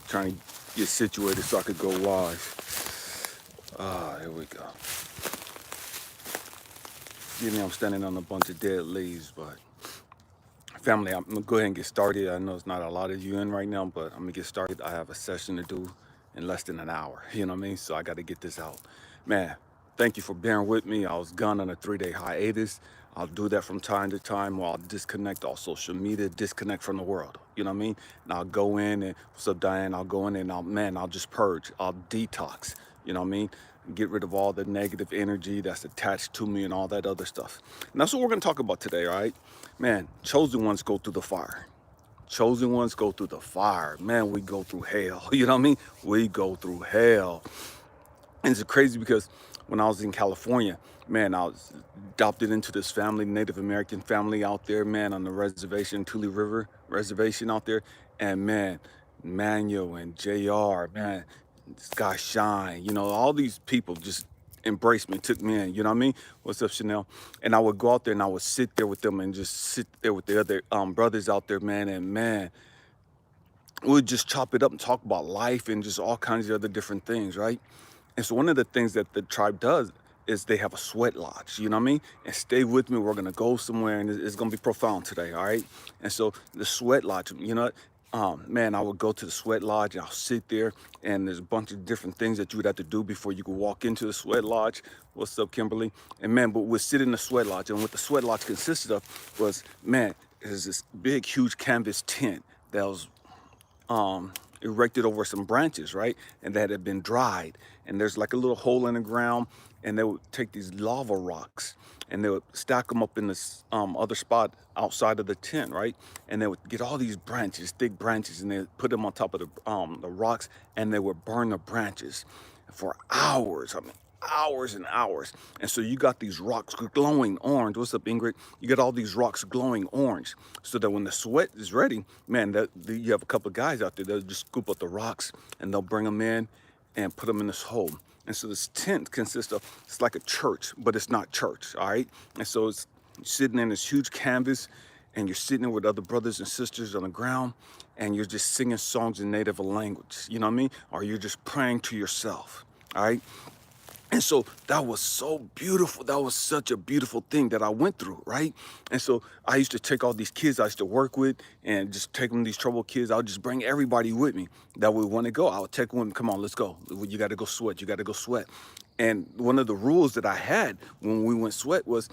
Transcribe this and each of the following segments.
trying to get situated so I could go live. Here we go. Excuse me, I'm standing on a bunch of dead leaves, but family, I'm gonna go ahead and get started. I know it's not a lot of you in right now, but I'm gonna get started. I have a session to do in less than an hour, you know what I mean? So I gotta get this out. Man, thank you for bearing with me. I was gone on a 3-day hiatus. I'll do that from time to time while I'll disconnect all social media, disconnect from the world, you know what I mean? And I'll go in and, what's up, Diane? I'll go in and I'll just purge, I'll detox, you know what I mean? Get rid of all the negative energy that's attached to me and all that other stuff. And that's what we're gonna talk about today, all right? Man, chosen ones go through the fire. Chosen ones go through the fire. Man, we go through hell. You know what I mean? We go through hell. And it's crazy because when I was in California, man, I was adopted into this family, Native American family out there, man, on the reservation, Tule River reservation out there. And man, Manuel and JR, man, this guy Shine, you know, all these people just embraced me, took me in, you know what I mean? What's up, Chanel? And I would go out there and I would sit there with them and just sit there with the other brothers out there, man. And man, we would just chop it up and talk about life and just all kinds of other different things, right? And so one of the things that the tribe does is they have a sweat lodge, you know what I mean? And stay with me, we're gonna go somewhere and it's gonna be profound today, all right? And so the sweat lodge, you know, man, I would go to the sweat lodge and I'll sit there and there's a bunch of different things that you would have to do before you could walk into the sweat lodge. What's up, Kimberly? And man, but we'd sit in the sweat lodge, and what the sweat lodge consisted of was, man, is this big, huge canvas tent that was erected over some branches, right? And that had been dried. And there's like a little hole in the ground, and they would take these lava rocks and they would stack them up in this other spot outside of the tent, right? And they would get all these branches, thick branches, and they would put them on top of the rocks, and they would burn the branches for hours. I mean, hours and hours. And so you got these rocks glowing orange. What's up, Ingrid? You got all these rocks glowing orange, so that when the sweat is ready, man, you have a couple of guys out there, they'll just scoop up the rocks and they'll bring them in and put them in this hole. And so this tent consists of, it's like a church, but it's not church, all right? And so it's sitting in this huge canvas, and you're sitting there with other brothers and sisters on the ground, and you're just singing songs in native language, you know what I mean? Or you're just praying to yourself, all right? And so that was so beautiful. That was such a beautiful thing that I went through, right? And so I used to take all these kids I used to work with and just take them, these troubled kids. I would just bring everybody with me that would want to go. I would take them, come on, let's go. You got to go sweat. You got to go sweat. And one of the rules that I had when we went sweat was,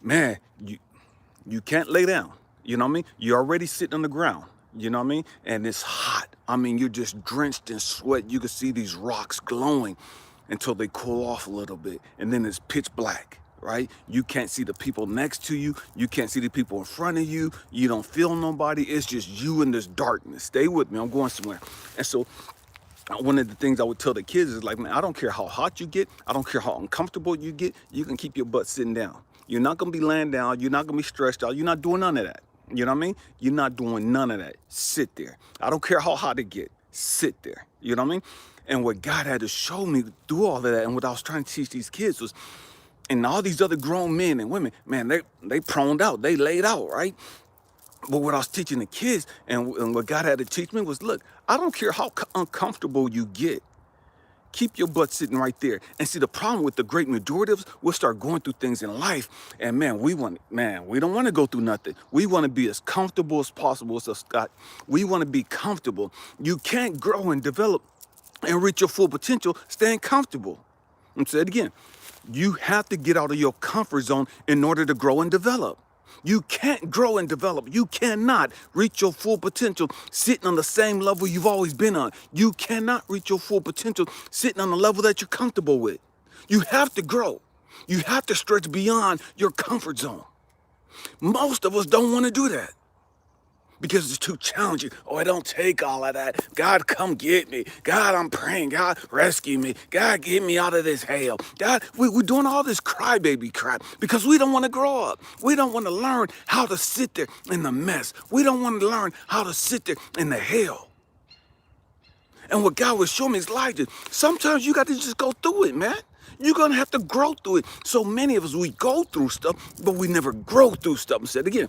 man, you can't lay down. You know what I mean? You're already sitting on the ground. You know what I mean? And it's hot. I mean, you're just drenched in sweat. You can see these rocks glowing until they cool off a little bit, and then it's pitch black, right? You can't see the people next to you. You can't see the people in front of you. You don't feel nobody. It's just you in this darkness. Stay with me. I'm going somewhere. And so one of the things I would tell the kids is like, man, I don't care how hot you get. I don't care how uncomfortable you get. You can keep your butt sitting down. You're not going to be laying down. You're not going to be stressed out. You're not doing none of that. You know what I mean? You're not doing none of that. Sit there. I don't care how hot it get. Sit there. You know what I mean? And what God had to show me through all of that, and what I was trying to teach these kids was, and all these other grown men and women, man, they proned out, they laid out, right? But what I was teaching the kids, and what God had to teach me was, look, I don't care how uncomfortable you get. Keep your butt sitting right there. And see, the problem with the great majority of us, we'll start going through things in life, and man, we don't want to go through nothing. We want to be as comfortable as possible. So Scott, we want to be comfortable. You can't grow and develop and reach your full potential staying comfortable. I'm saying it again. You have to get out of your comfort zone in order to grow and develop. You can't grow and develop. You cannot reach your full potential sitting on the same level you've always been on. You cannot reach your full potential sitting on the level that you're comfortable with. You have to grow. You have to stretch beyond your comfort zone. Most of us don't want to do that, because it's too challenging. Oh, I don't take all of that. God, come get me. God, I'm praying. God, rescue me. God, get me out of this hell. God, we're doing all this crybaby crap because we don't want to grow up. We don't want to learn how to sit there in the mess. We don't want to learn how to sit there in the hell. And what God was showing me is, Elijah, sometimes you got to just go through it, man. You're going to have to grow through it. So many of us, we go through stuff, but we never grow through stuff. I said it again.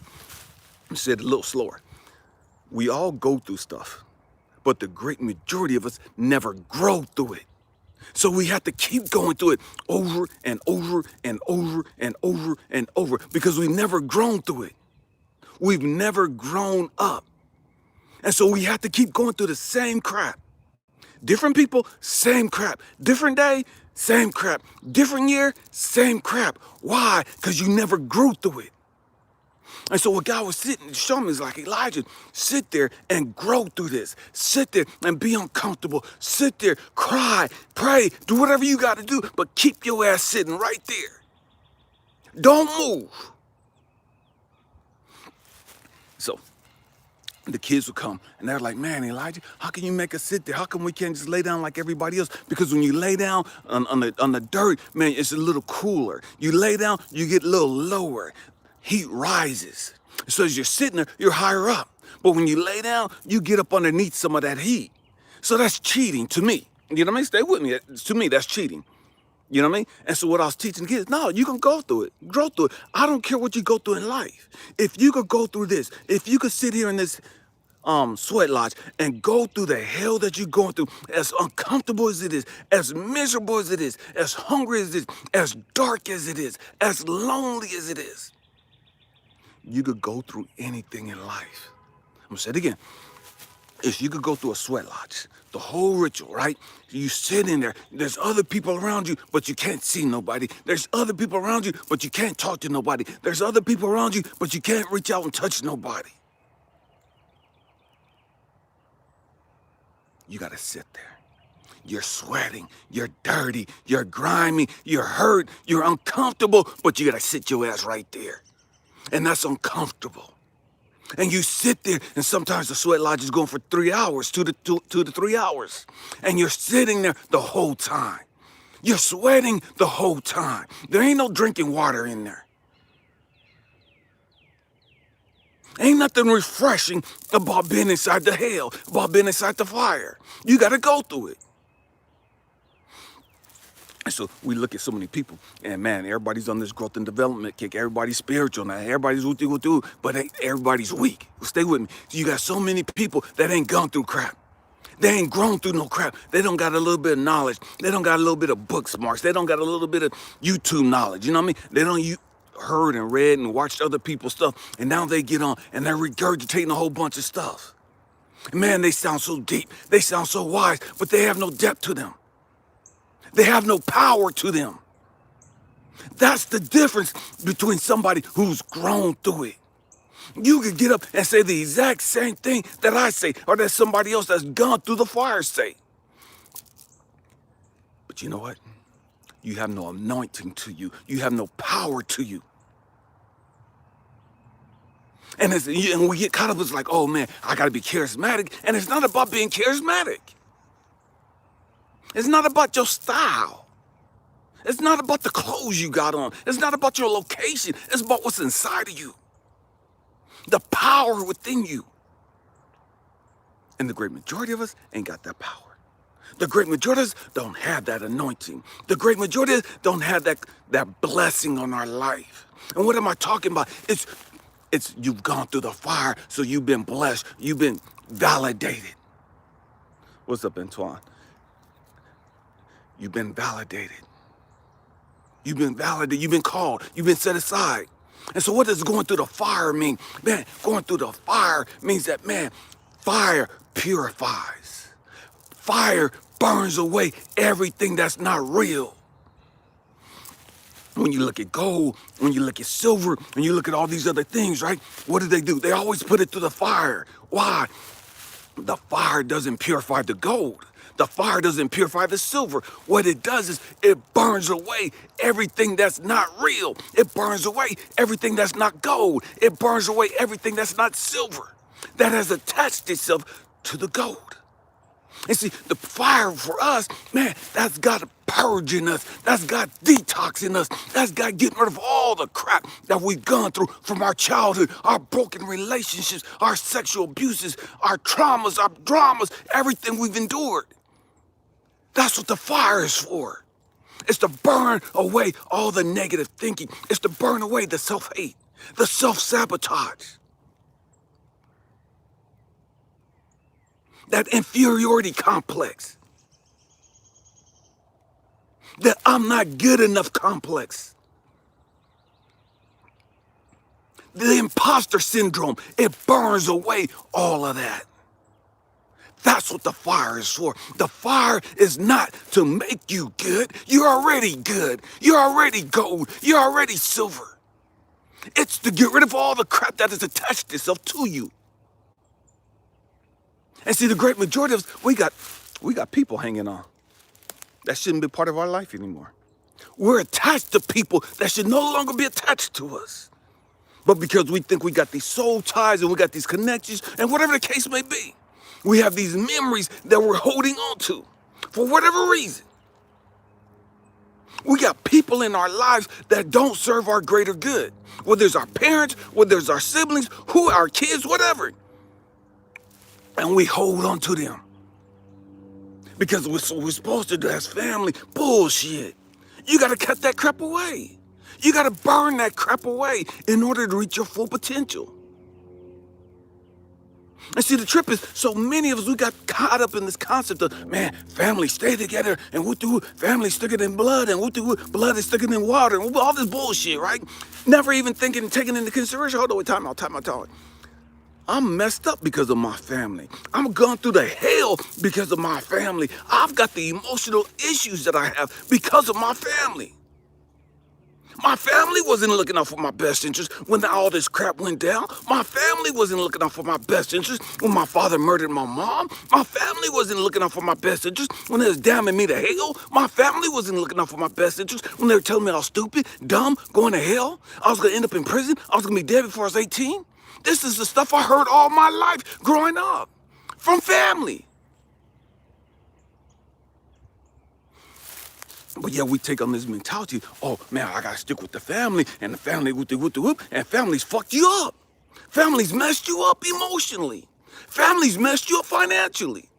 I said it a little slower. We all go through stuff, but the great majority of us never grow through it. So we have to keep going through it over and over and over and over and over because we've never grown through it. We've never grown up. And so we have to keep going through the same crap. Different people, same crap. Different day, same crap. Different year, same crap. Why? Because you never grew through it. And so what God was sitting showing me is like, Elijah, sit there and grow through this. Sit there and be uncomfortable. Sit there, cry, pray, do whatever you got to do, but keep your ass sitting right there. Don't move. So the kids would come and they're like, man, Elijah, how can you make us sit there? How come we can't just lay down like everybody else? Because when you lay down on the dirt, man, it's a little cooler. You lay down, you get a little lower. Heat rises. So as you're sitting there, you're higher up. But when you lay down, you get up underneath some of that heat. So that's cheating to me. You know what I mean? Stay with me. To me, that's cheating. You know what I mean? And so what I was teaching the kids, no, you can go through it, grow through it. I don't care what you go through in life. If you could go through this, if you could sit here in this sweat lodge and go through the hell that you're going through, as uncomfortable as it is, as miserable as it is, as hungry as it is, as dark as it is, as lonely as it is, you could go through anything in life. I'm gonna say it again. If you could go through a sweat lodge, the whole ritual, right? You sit in there, there's other people around you, but you can't see nobody. There's other people around you, but you can't talk to nobody. There's other people around you, but you can't reach out and touch nobody. You gotta sit there. You're sweating, you're dirty, you're grimy, you're hurt, you're uncomfortable, but you gotta sit your ass right there. And that's uncomfortable. And you sit there, and sometimes the sweat lodge is going for 3 hours, 2 to 3 hours. And you're sitting there the whole time. You're sweating the whole time. There ain't no drinking water in there. Ain't nothing refreshing about being inside the hell, about being inside the fire. You gotta go through it. And so we look at so many people, and man, everybody's on this growth and development kick. Everybody's spiritual now. Everybody's woo-doo, but everybody's weak. Stay with me. So you got so many people that ain't gone through crap. They ain't grown through no crap. They don't got a little bit of knowledge. They don't got a little bit of book smarts. They don't got a little bit of YouTube knowledge. You know what I mean? They don't heard and read and watched other people's stuff, and now they get on and they're regurgitating a whole bunch of stuff. Man, they sound so deep. They sound so wise, but they have no depth to them. They have no power to them. That's the difference between somebody who's grown through it. You could get up and say the exact same thing that I say, or that somebody else that's gone through the fire say. But you know what? You have no anointing to you. You have no power to you. And we get caught up, it's like, oh man, I gotta be charismatic. And it's not about being charismatic. It's not about your style. It's not about the clothes you got on. It's not about your location. It's about what's inside of you. The power within you. And the great majority of us ain't got that power. The great majority of us don't have that anointing. The great majority of us don't have that blessing on our life. And what am I talking about? It's you've gone through the fire, so you've been blessed. You've been validated. What's up, Antoine? You've been validated. You've been validated. You've been called. You've been set aside. And so what does going through the fire mean? Man, going through the fire means that, man, fire purifies. Fire burns away everything that's not real. When you look at gold, when you look at silver, when you look at all these other things, right? What do? They always put it through the fire. Why? The fire doesn't purify the gold. The fire doesn't purify the silver. What it does is it burns away everything that's not real. It burns away everything that's not gold. It burns away everything that's not silver, that has attached itself to the gold. And see, the fire for us, man, that's God purging us. That's God detoxing us. That's God getting rid of all the crap that we've gone through from our childhood, our broken relationships, our sexual abuses, our traumas, our dramas, everything we've endured. That's what the fire is for. It's to burn away all the negative thinking. It's to burn away the self-hate, the self-sabotage. that inferiority complex, that I'm not good enough complex, the imposter syndrome, it burns away all of that. That's what the fire is for. The fire is not to make you good. You're already good. You're already gold. You're already silver. It's to get rid of all the crap that has attached itself to you. And see, the great majority of us, we got people hanging on. That shouldn't be part of our life anymore. We're attached to people that should no longer be attached to us. But because we think we got these soul ties and we got these connections and whatever the case may be, we have these memories that we're holding on to for whatever reason. We got people in our lives that don't serve our greater good. Whether it's our parents, whether it's our siblings, who our kids, whatever. And we hold on to them. Because we're supposed to do as family. Bullshit. You got to cut that crap away. You got to burn that crap away in order to reach your full potential. And see, the trip is, so many of us, we got caught up in this concept of, man, family stay together, and family's thicker than blood, and blood is thicker than water, and all this bullshit, right? Never even thinking and taking into consideration, hold on, time out. I'm messed up because of my family. I'm going through the hell because of my family. I've got the emotional issues that I have because of my family. My family wasn't looking out for my best interest when all this crap went down. My family wasn't looking out for my best interest when my father murdered my mom. My family wasn't looking out for my best interest when they was damning me to hell. My family wasn't looking out for my best interest when they were telling me I was stupid, dumb, going to hell. I was going to end up in prison. I was going to be dead before I was 18. This is the stuff I heard all my life growing up from family. But yeah, we take on this mentality, oh man, I gotta stick with the family, and the family with the whoop, and families fucked you up. Families messed you up emotionally. Families messed you up financially.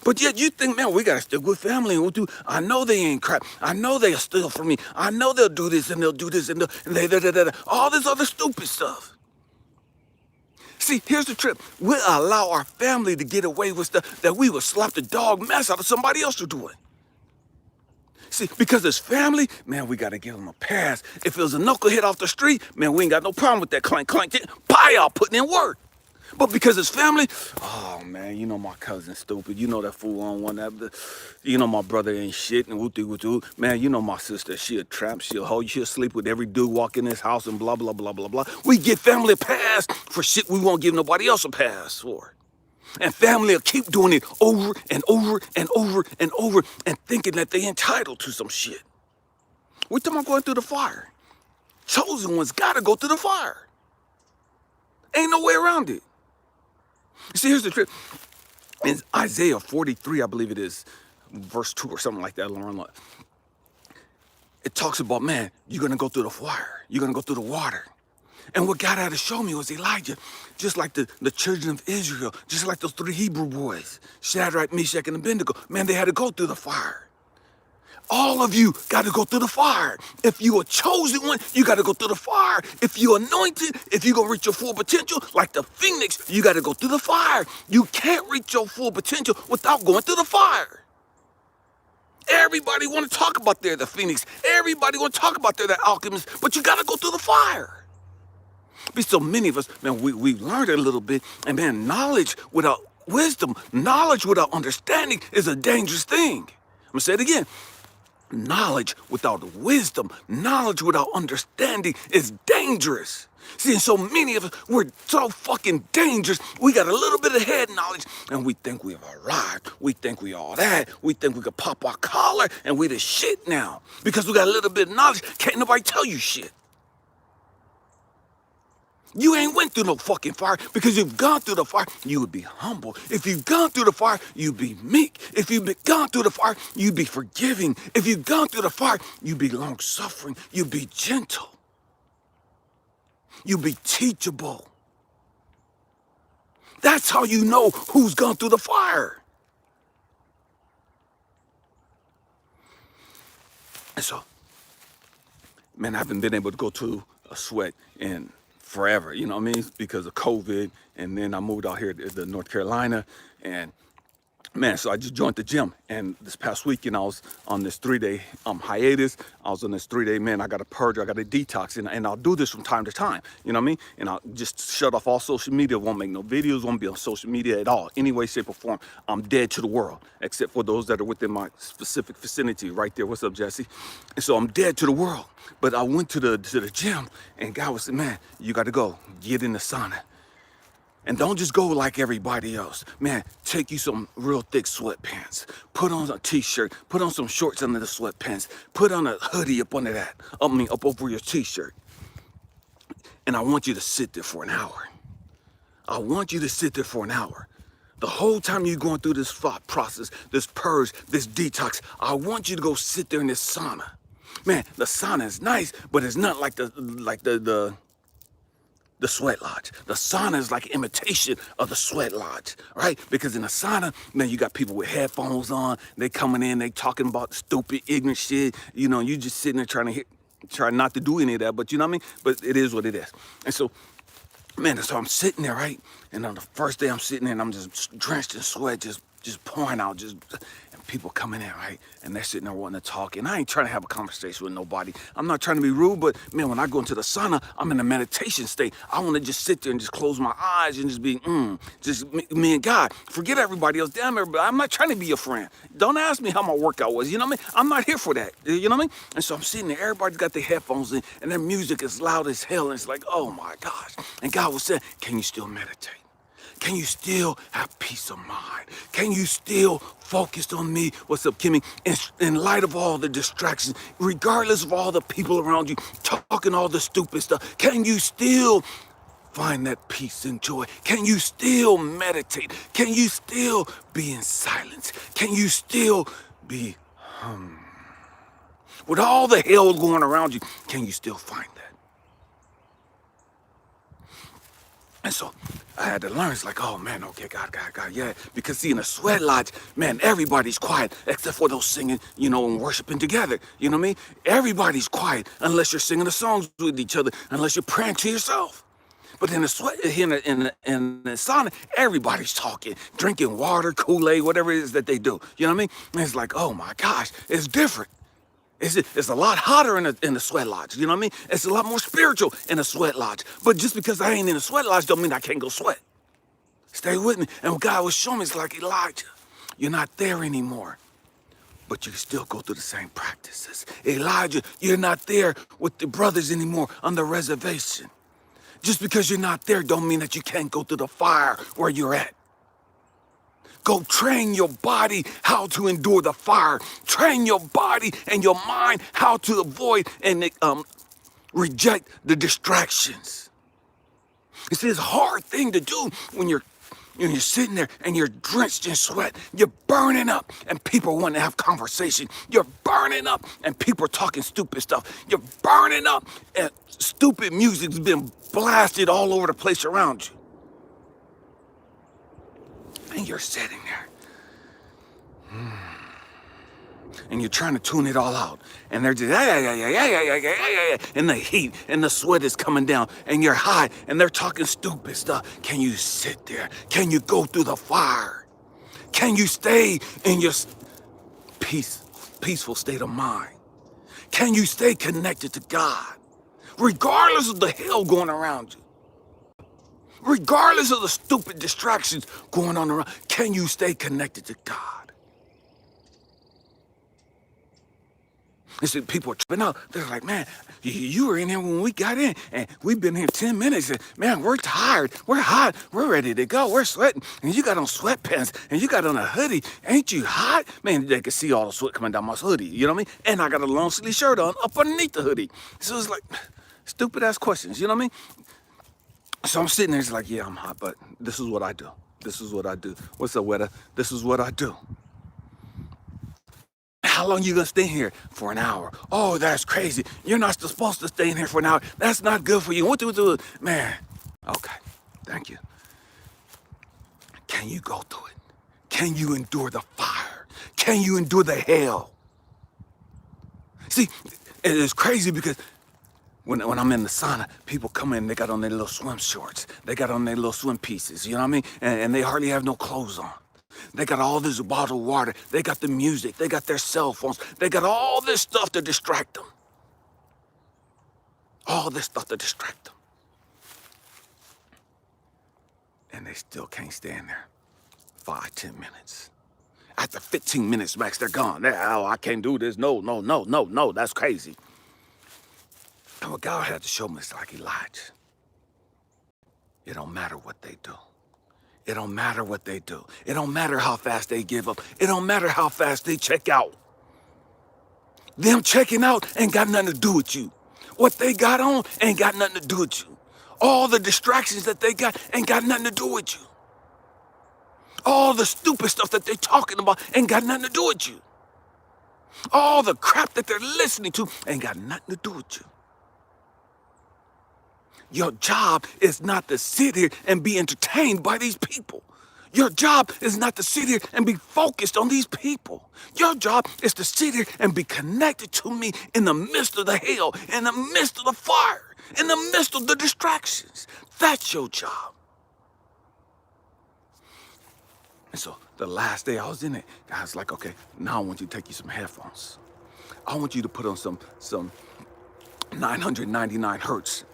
But yet you think, man, we gotta stick with family, and we'll do, I know they ain't crap. I know they'll steal from me. I know they'll do this, and they'll do this, and all this other stupid stuff. See, here's the trip. We'll allow our family to get away with stuff that we would slap the dog mess out of somebody else to do it. See, because it's family, man, we got to give them a pass. If it was a knucklehead off the street, man, we ain't got no problem with that clank, y'all putting in work. But because it's family, oh, man, you know my cousin's stupid. You know that fool on one. You know my brother ain't shit and woo-doo. Man, you know my sister, she a tramp. She'll sleep with every dude walk in this house and blah, blah, blah, blah, blah. We get family a pass for shit we won't give nobody else a pass for. And family will keep doing it over and over and over and over and thinking that they entitled to some shit. We're talking about going through the fire. Chosen ones got to go through the fire. Ain't no way around it. See, here's the trick. In Isaiah 43, I believe it is, verse 2 or something like that, Lauren. It talks about, man, you're going to go through the fire. You're going to go through the water. And what God had to show me was Elijah, just like the children of Israel, just like those 3 Hebrew boys, Shadrach, Meshach, and Abednego. Man, they had to go through the fire. All of you got to go through the fire. If you a chosen one, you got to go through the fire. If you're anointed, if you're going to reach your full potential, like the phoenix, you got to go through the fire. You can't reach your full potential without going through the fire. Everybody want to talk about they're the phoenix. Everybody want to talk about they're the alchemist, but you got to go through the fire. But so many of us, man, we learned a little bit, and man, knowledge without wisdom, knowledge without understanding is a dangerous thing. I'm going to say it again. Knowledge without wisdom, knowledge without understanding is dangerous. See, and so many of us, we're so fucking dangerous. We got a little bit of head knowledge, and we think we've arrived. We think we all that. We think we could pop our collar, and we the shit now. Because we got a little bit of knowledge, can't nobody tell you shit. You ain't went through no fucking fire, because you've gone through the fire, you would be humble. If you've gone through the fire, you'd be meek. If you've gone through the fire, you'd be forgiving. If you've gone through the fire, you'd be long-suffering. You'd be gentle. You'd be teachable. That's how you know who's gone through the fire. And so, man, I haven't been able to go to a sweat in forever, you know what I mean? Because of COVID. And then I moved out here to North Carolina, and man, so I just joined the gym, and this past weekend I was on this 3-day hiatus. I was on this 3-day, man, I got to purge, I got to detox, and I'll do this from time to time, you know what I mean? And I'll just shut off all social media, won't make no videos, won't be on social media at all, any way, shape, or form. I'm dead to the world, except for those that are within my specific vicinity right there. What's up, Jesse? And so I'm dead to the world. But I went to the gym, and God was saying, man, you got to go, get in the sauna. And don't just go like everybody else. Man, take you some real thick sweatpants. Put on a t-shirt. Put on some shorts under the sweatpants. Put on a hoodie up under that. Up over your t-shirt. And I want you to sit there for an hour. I want you to sit there for an hour. The whole time you're going through this process, this purge, this detox, I want you to go sit there in this sauna. Man, the sauna is nice, but it's not like the sweat lodge. The sauna is like imitation of the sweat lodge, right? Because in the sauna, man, you got people with headphones on. They coming in, they talking about stupid, ignorant shit. You know, you just sitting there trying not to do any of that, but you know what I mean? But it is what it is. And so, man, so I'm sitting there, right? And on the first day I'm sitting there, and I'm just drenched in sweat, just pouring out, and people coming in, right? And they're sitting there wanting to talk, and I ain't trying to have a conversation with nobody. I'm not trying to be rude, but man, when I go into the sauna, I'm in a meditation state. I want to just sit there and just close my eyes and just be, just me and God. Forget everybody else, damn everybody. I'm not trying to be your friend. Don't ask me how my workout was, you know what I mean? I'm not here for that, you know what I mean? And so I'm sitting there, everybody's got their headphones in, and their music is loud as hell, and it's like, oh my gosh. And God was saying, can you still meditate? Can you still have peace of mind? Can you still focus on me? What's up, Kimmy? In light of all the distractions, regardless of all the people around you talking all the stupid stuff, can you still find that peace and joy? Can you still meditate? Can you still be in silence? Can you still be with all the hell going around you? Can you still find that? And so I had to learn. It's like, oh man, okay, God, yeah. Because see, in a sweat lodge, man, everybody's quiet except for those singing, you know, and worshiping together. You know what I mean? Everybody's quiet unless you're singing the songs with each other, unless you're praying to yourself. But in the sauna, everybody's talking, drinking water, Kool-Aid, whatever it is that they do. You know what I mean? And it's like, oh my gosh, it's different. It's a lot hotter in the sweat lodge, you know what I mean? It's a lot more spiritual in the sweat lodge. But just because I ain't in the sweat lodge don't mean I can't go sweat. Stay with me. And what God was showing me, it's like, Elijah, you're not there anymore, but you can still go through the same practices. Elijah, you're not there with the brothers anymore on the reservation. Just because you're not there don't mean that you can't go through the fire where you're at. Go train your body how to endure the fire. Train your body and your mind how to avoid and reject the distractions. It's this hard thing to do when you're sitting there and you're drenched in sweat. You're burning up and people want to have conversation. You're burning up and people are talking stupid stuff. You're burning up and stupid music's been blasted all over the place around you. And you're sitting there. And you're trying to tune it all out. And they're just, and the heat and the sweat is coming down. And you're hot and they're talking stupid stuff. Can you sit there? Can you go through the fire? Can you stay in your peaceful state of mind? Can you stay connected to God? Regardless of the hell going around you. Regardless of the stupid distractions going on around, can you stay connected to God? And so people are tripping out. They're like, man, you were in here when we got in, and we've been here 10 minutes, and man, we're tired, we're hot, we're ready to go, we're sweating, and you got on sweatpants, and you got on a hoodie. Ain't you hot? Man, they could see all the sweat coming down my hoodie, you know what I mean? And I got a long sleeve shirt on up underneath the hoodie. So it's like, stupid ass questions, you know what I mean? So I'm sitting there, it's like, yeah, I'm hot, but this is what I do. This is what I do. What's up, Weta? This is what I do. How long you gonna stay here? For an hour. Oh, that's crazy. You're not supposed to stay in here for an hour. That's not good for you. What do we do? Man, okay, thank you. Can you go through it? Can you endure the fire? Can you endure the hell? See, it is crazy because When I'm in the sauna, people come in, they got on their little swim shorts. They got on their little swim pieces, you know what I mean? And they hardly have no clothes on. They got all this bottled water. They got the music. They got their cell phones. They got all this stuff to distract them. All this stuff to distract them. And they still can't stand there 5, 10 minutes. After 15 minutes max, they're gone. Oh, I can't do this. No, that's crazy. And what God had to show me is like Elijah. It don't matter what they do. It don't matter what they do. It don't matter how fast they give up. It don't matter how fast they check out. Them checking out ain't got nothing to do with you. What they got on ain't got nothing to do with you. All the distractions that they got ain't got nothing to do with you. All the stupid stuff that they're talking about ain't got nothing to do with you. All the crap that they're listening to ain't got nothing to do with you. Your job is not to sit here and be entertained by these people. Your job is not to sit here and be focused on these people. Your job is to sit here and be connected to me in the midst of the hell, in the midst of the fire, in the midst of the distractions. That's your job. And so the last day I was in it, I was like, okay, now I want you to take you some headphones. I want you to put on some 999 hertz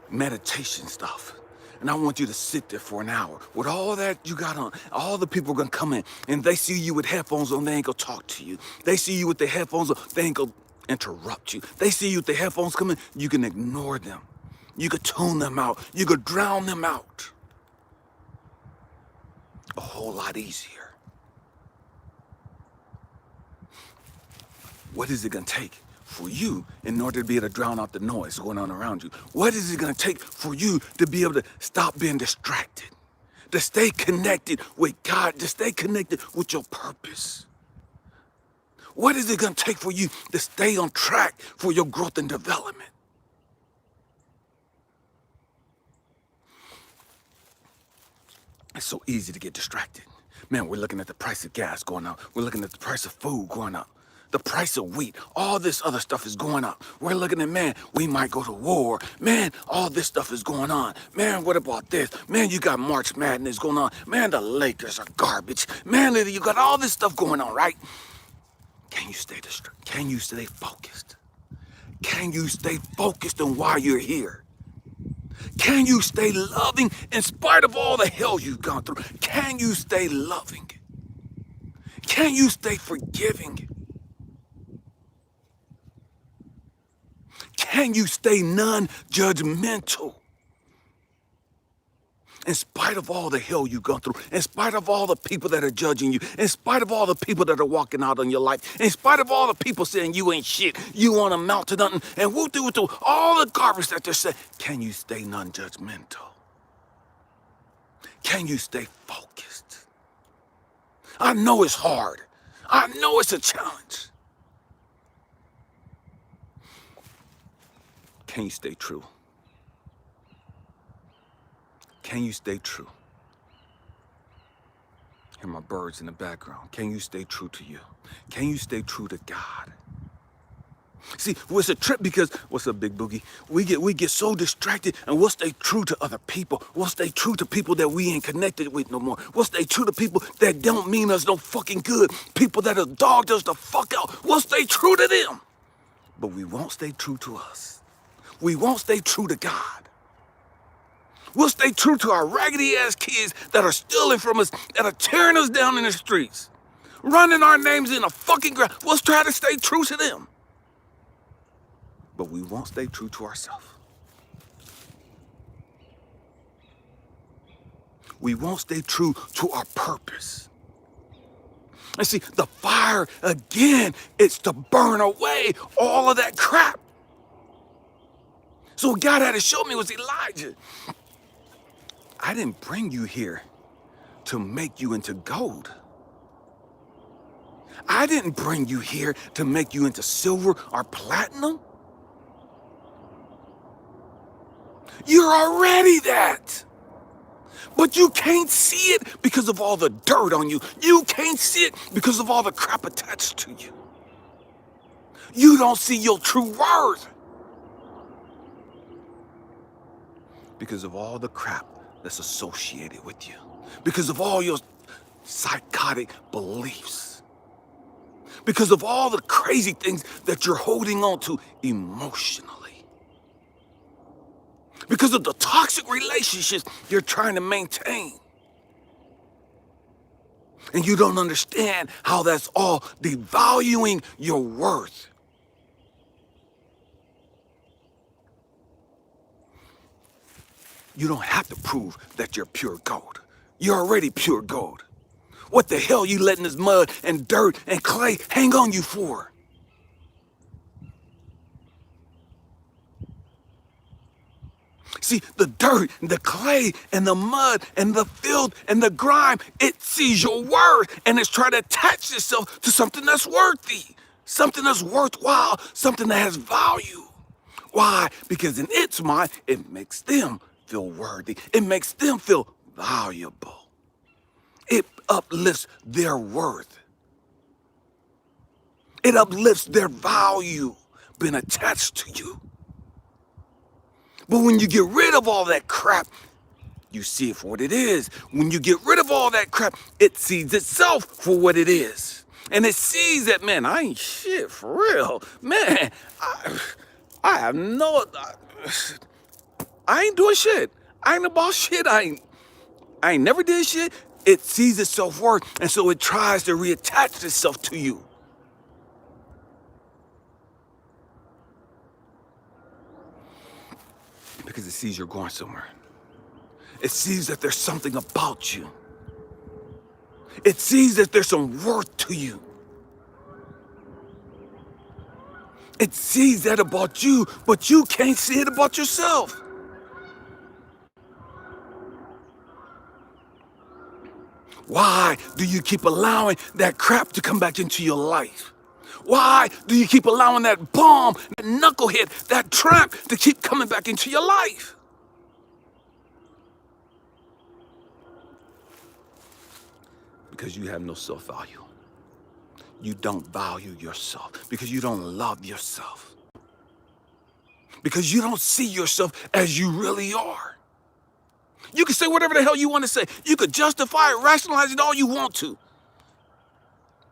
meditation stuff. And I want you to sit there for an hour with all that you got on. All the people are gonna come in and they see you with headphones on, they ain't gonna talk to you. They see you with the headphones on, they ain't gonna interrupt you. They see you with the headphones coming, you can ignore them. You could tune them out. You could drown them out. A whole lot easier. What is it gonna take for you in order to be able to drown out the noise going on around you? What is it going to take for you to be able to stop being distracted? To stay connected with God, to stay connected with your purpose? What is it going to take for you to stay on track for your growth and development? It's so easy to get distracted. Man, we're looking at the price of gas going up. We're looking at the price of food going up. The price of wheat, all this other stuff is going up. We're looking at, man, we might go to war. Man, all this stuff is going on. Man, what about this? Man, you got March Madness going on. Man, the Lakers are garbage. Man, you got all this stuff going on, right? Can you stay distracted? Can you stay focused? Can you stay focused on why you're here? Can you stay loving in spite of all the hell you've gone through? Can you stay loving? Can you stay forgiving? Can you stay non-judgmental? In spite of all the hell you've gone through, in spite of all the people that are judging you, in spite of all the people that are walking out on your life, in spite of all the people saying you ain't shit, you want to amount to nothing, and woo-doo-doo, all the garbage that they're saying, can you stay non-judgmental? Can you stay focused? I know it's hard. I know it's a challenge. Can you stay true? Can you stay true? Hear my birds in the background. Can you stay true to you? Can you stay true to God? See, it's a trip because, what's up, Big Boogie? We get so distracted and we'll stay true to other people. We'll stay true to people that we ain't connected with no more. We'll stay true to people that don't mean us no fucking good. People that have dogged us the fuck out. We'll stay true to them. But we won't stay true to us. We won't stay true to God. We'll stay true to our raggedy ass kids that are stealing from us, that are tearing us down in the streets, running our names in the fucking ground. We'll try to stay true to them. But we won't stay true to ourselves. We won't stay true to our purpose. And see, the fire, again, it's to burn away all of that crap. So what God had to show me was, Elijah, I didn't bring you here to make you into gold. I didn't bring you here to make you into silver or platinum. You're already that. But you can't see it because of all the dirt on you. You can't see it because of all the crap attached to you. You don't see your true worth. Because of all the crap that's associated with you. Because of all your psychotic beliefs. Because of all the crazy things that you're holding on to emotionally. Because of the toxic relationships you're trying to maintain. And you don't understand how that's all devaluing your worth. You don't have to prove that you're pure gold. You're already pure gold. What the hell you letting this mud and dirt and clay hang on you for? See, the dirt, the clay, and the mud, and the filth, and the grime, it sees your worth, and it's trying to attach itself to something that's worthy, something that's worthwhile, something that has value. Why? Because in its mind, it makes them feel worthy. It makes them feel valuable. It uplifts their worth. It uplifts their value being attached to you. But when you get rid of all that crap, you see it for what it is. When you get rid of all that crap, it sees itself for what it is. And it sees that, man, I ain't shit for real. Man, I have no, I ain't doing shit. I ain't about shit. I ain't never did shit. It sees its self-worth, and so it tries to reattach itself to you. Because it sees you're going somewhere. It sees that there's something about you. It sees that there's some worth to you. It sees that about you, but you can't see it about yourself. Why do you keep allowing that crap to come back into your life? Why do you keep allowing that bum, that knucklehead, that tramp to keep coming back into your life? Because you have no self-value. You don't value yourself because you don't love yourself. Because you don't see yourself as you really are. You can say whatever the hell you want to say. You could justify it, rationalize it all you want to.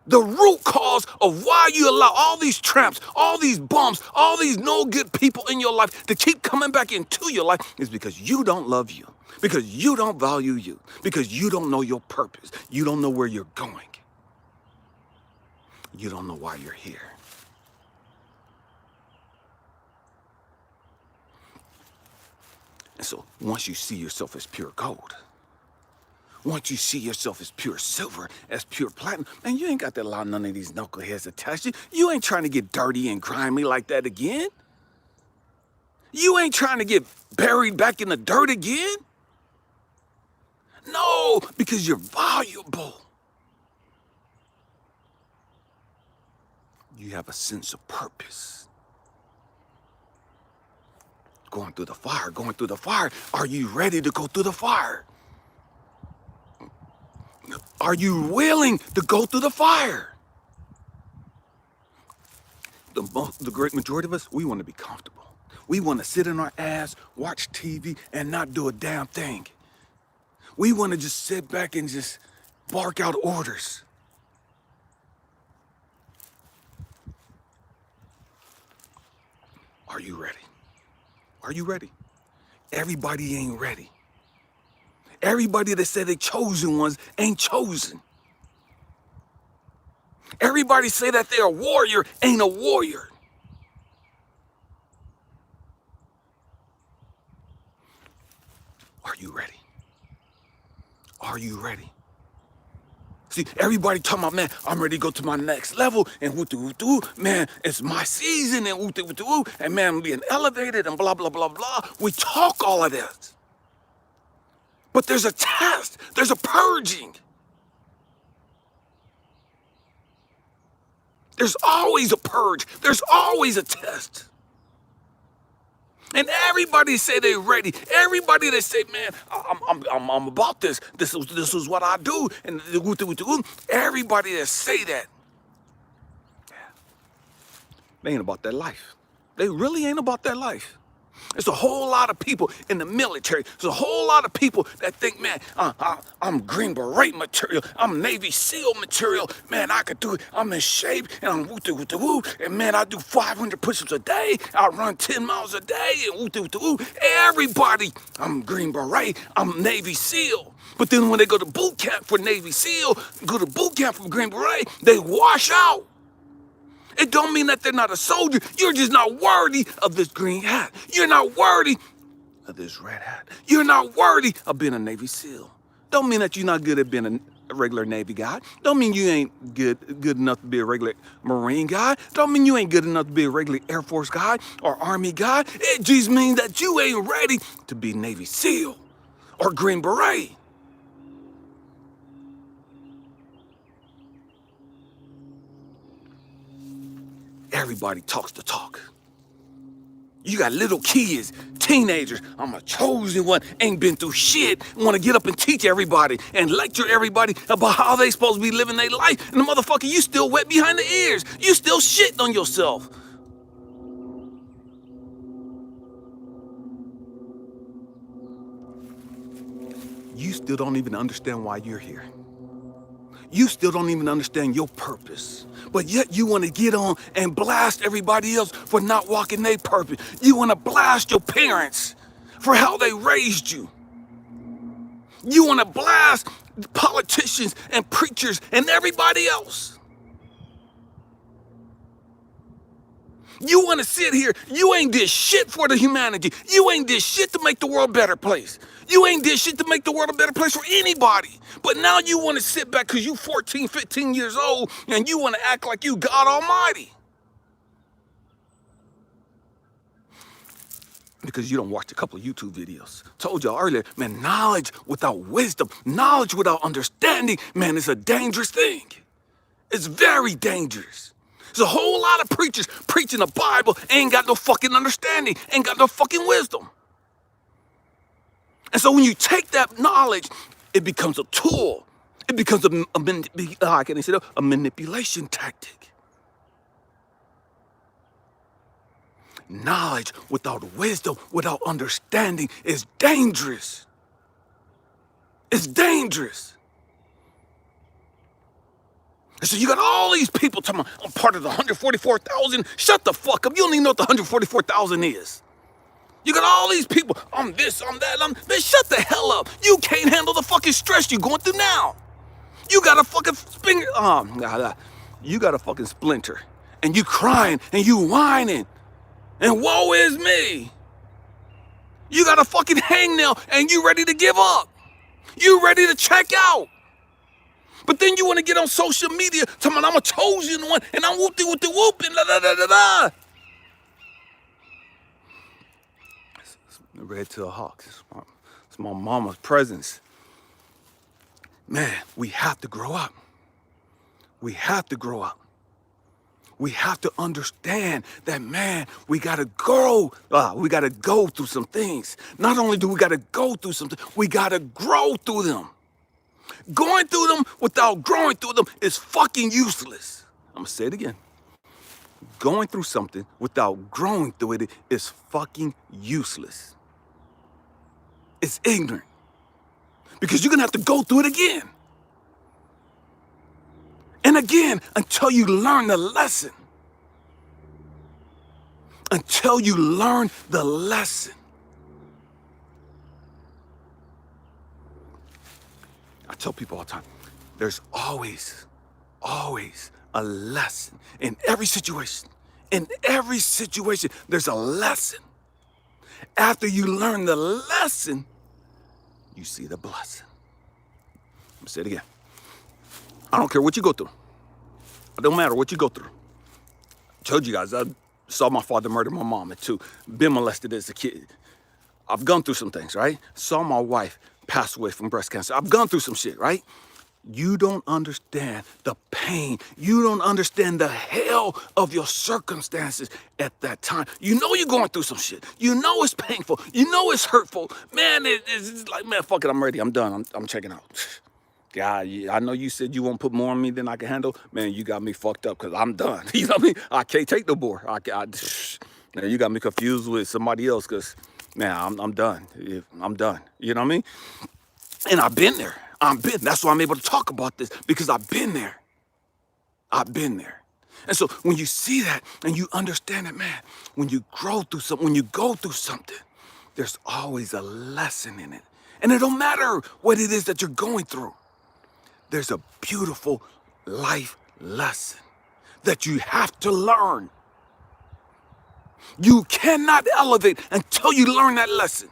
The root cause of why you allow all these tramps, all these bums, all these no good people in your life to keep coming back into your life is because you don't love you, because you don't value you, because you don't know your purpose. You don't know where you're going. You don't know why you're here. And so once you see yourself as pure gold, once you see yourself as pure silver, as pure platinum, man, you ain't got to allow none of these knuckleheads attached to you. You ain't trying to get dirty and grimy like that again. You ain't trying to get buried back in the dirt again. No, because you're valuable. You have a sense of purpose. Going through the fire, going through the fire. Are you ready to go through the fire? Are you willing to go through the fire? The great majority of us, we want to be comfortable. We want to sit in our ass, watch TV, and not do a damn thing. We want to just sit back and just bark out orders. Are you ready? Are you ready? Everybody ain't ready. Everybody that said they chosen ones ain't chosen. Everybody say that they're a warrior ain't a warrior. Are you ready? Are you ready? See, everybody talking about, man, I'm ready to go to my next level, and man, it's my season, and and man, I'm being elevated, and blah, blah, blah, blah. We talk all of that. But there's a test. There's a purging. There's always a purge. There's always a test. And everybody say they're ready. Everybody that say, man, I'm about this. This is what I do. And everybody that say that, they ain't about that life. They really ain't about that life. There's a whole lot of people in the military. There's a whole lot of people that think, man, I'm Green Beret material. I'm Navy SEAL material. Man, I could do it. I'm in shape, and I'm woo-doo-woo-doo-woo. And man, I do 500 push-ups a day. I run 10 miles a day, and woo-doo-woo-doo. Everybody, I'm Green Beret. I'm Navy SEAL. But then when they go to boot camp for Navy SEAL, go to boot camp for Green Beret, they wash out. It don't mean that they're not a soldier. You're just not worthy of this green hat. You're not worthy of this red hat. You're not worthy of being a Navy SEAL. Don't mean that you're not good at being a regular Navy guy. Don't mean you ain't good enough to be a regular Marine guy. Don't mean you ain't good enough to be a regular Air Force guy or Army guy. It just means that you ain't ready to be Navy SEAL or Green Beret. Everybody talks the talk. You got little kids, teenagers, I'm a chosen one, ain't been through shit, want to get up and teach everybody and lecture everybody about how they supposed to be living their life. And the motherfucker, you still wet behind the ears. You still shitting on yourself. You still don't even understand why you're here. You still don't even understand your purpose. But yet you want to get on and blast everybody else for not walking their purpose. You want to blast your parents for how they raised you. You want to blast politicians and preachers and everybody else. You want to sit here, you ain't did shit for the humanity. You ain't did shit to make the world a better place. You ain't did shit to make the world a better place for anybody. But now you want to sit back because you 14, 15 years old and you want to act like you God Almighty. Because you don't watch a couple of YouTube videos. Told y'all earlier, man, knowledge without wisdom, knowledge without understanding, man, it's a dangerous thing. It's very dangerous. There's a whole lot of preachers preaching the Bible, ain't got no fucking understanding, ain't got no fucking wisdom. And so when you take that knowledge, it becomes a tool. It becomes a manipulation tactic. Knowledge without wisdom, without understanding is dangerous. It's dangerous. And so you got all these people talking about, I'm part of the 144,000. Shut the fuck up. You don't even know what the 144,000 is. You got all these people, I'm this, I'm that, man, shut the hell up. You can't handle the fucking stress you're going through now. You got a fucking you got a fucking splinter. And you crying and you whining. And woe is me. You got a fucking hangnail and you ready to give up. You ready to check out. But then you want to get on social media talking about I'm a chosen one and I'm whoop-de-whoop-de-whoop and da-da-da-da-da. Red Tail Hawks. It's my mama's presence. Man, we have to grow up. We have to grow up. We have to understand that, man, we got to grow. We got to go through some things. Not only do we got to go through something, we got to grow through them. Going through them without growing through them is fucking useless. I'm going to say it again. Going through something without growing through it is fucking useless. It's ignorant. Because you're going to have to go through it again. And again, until you learn the lesson. Until you learn the lesson. I tell people all the time, there's always a lesson in every situation. In every situation, there's a lesson. After you learn the lesson, you see the blessing. I'm gonna say it again. I don't care what you go through. It don't matter what you go through. I told you guys, I saw my father murder my mom at 2. Been molested as a kid. I've gone through some things, right? Saw my wife pass away from breast cancer. I've gone through some shit, right? You don't understand the pain. You don't understand the hell of your circumstances at that time. You know you're going through some shit. You know it's painful. You know it's hurtful. Man, it's like, man, fuck it, I'm ready. I'm done. I'm checking out. God, I know you said you won't put more on me than I can handle. Man, you got me fucked up because I'm done. You know what I mean? I can't take no more. Now, you got me confused with somebody else because, man, I'm done. I'm done. You know what I mean? And I've been there. That's why I'm able to talk about this, because I've been there. I've been there. And so when you see that and you understand it, man, when you grow through something, when you go through something, there's always a lesson in it. And it don't matter what it is that you're going through. There's a beautiful life lesson that you have to learn. You cannot elevate until you learn that lesson.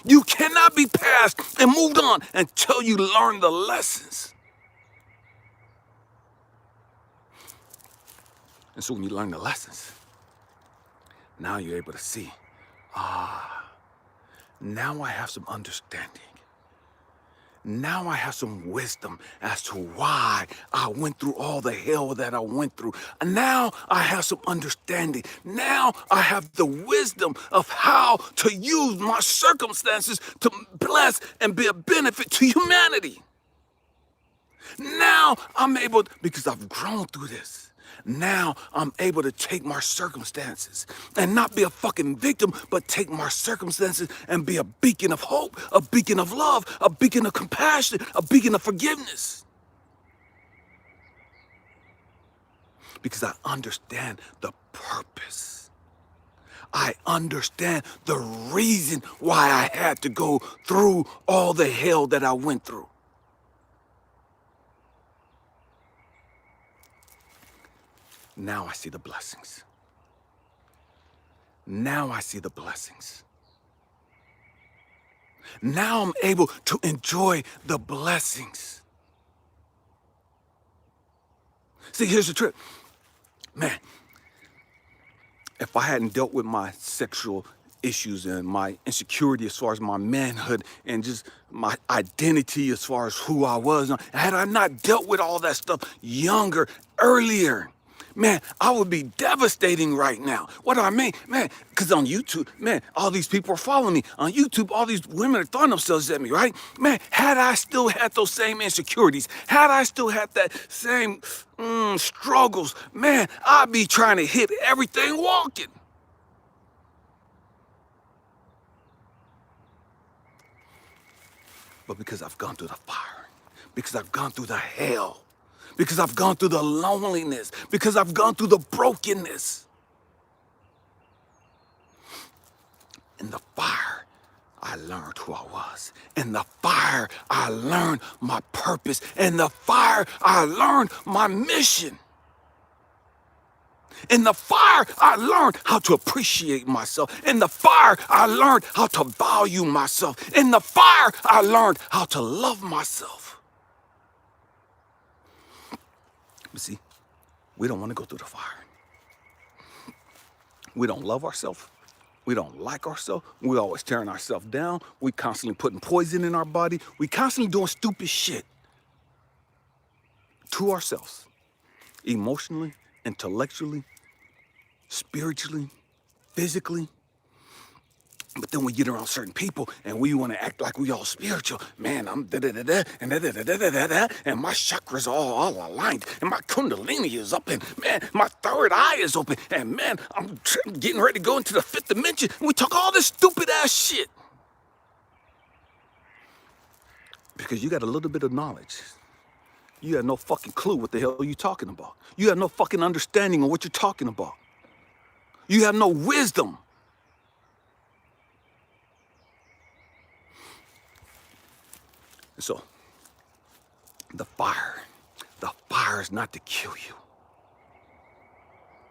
You cannot be passed and moved on until you learn the lessons. And so when you learn the lessons, now you're able to see, now I have some understanding. Now I have some wisdom as to why I went through all the hell that I went through. And now I have some understanding. Now I have the wisdom of how to use my circumstances to bless and be a benefit to humanity. Now I'm able, because I've grown through this. Now I'm able to take my circumstances and not be a fucking victim, but take my circumstances and be a beacon of hope, a beacon of love, a beacon of compassion, a beacon of forgiveness. Because I understand the purpose. I understand the reason why I had to go through all the hell that I went through. Now I see the blessings. Now I see the blessings. Now I'm able to enjoy the blessings. See, here's the trick. Man, if I hadn't dealt with my sexual issues and my insecurity as far as my manhood and just my identity as far as who I was, had I not dealt with all that stuff younger, earlier, man, I would be devastating right now. What do I mean? Man, because on YouTube, man, all these people are following me. On YouTube, all these women are throwing themselves at me, right? Man, had I still had those same insecurities, had I still had that same struggles, man, I'd be trying to hit everything walking. But because I've gone through the fire, because I've gone through the hell, because I've gone through the loneliness, because I've gone through the brokenness. In the fire, I learned who I was. In the fire, I learned my purpose. In the fire, I learned my mission. In the fire, I learned how to appreciate myself. In the fire, I learned how to value myself. In the fire, I learned how to love myself. But see, we don't want to go through the fire. We don't love ourselves. We don't like ourselves. We always tearing ourselves down. We constantly putting poison in our body. We constantly doing stupid shit to ourselves, emotionally, intellectually, spiritually, physically. But then we get around certain people and we want to act like we all spiritual. Man, I'm da-da-da-da and da-da-da-da-da-da, and my chakras are all aligned and my kundalini is up and man, my third eye is open and man, I'm getting ready to go into the fifth dimension. And we talk all this stupid ass shit. Because you got a little bit of knowledge. You have no fucking clue what the hell you're talking about. You have no fucking understanding of what you're talking about. You have no wisdom. So, the fire is not to kill you.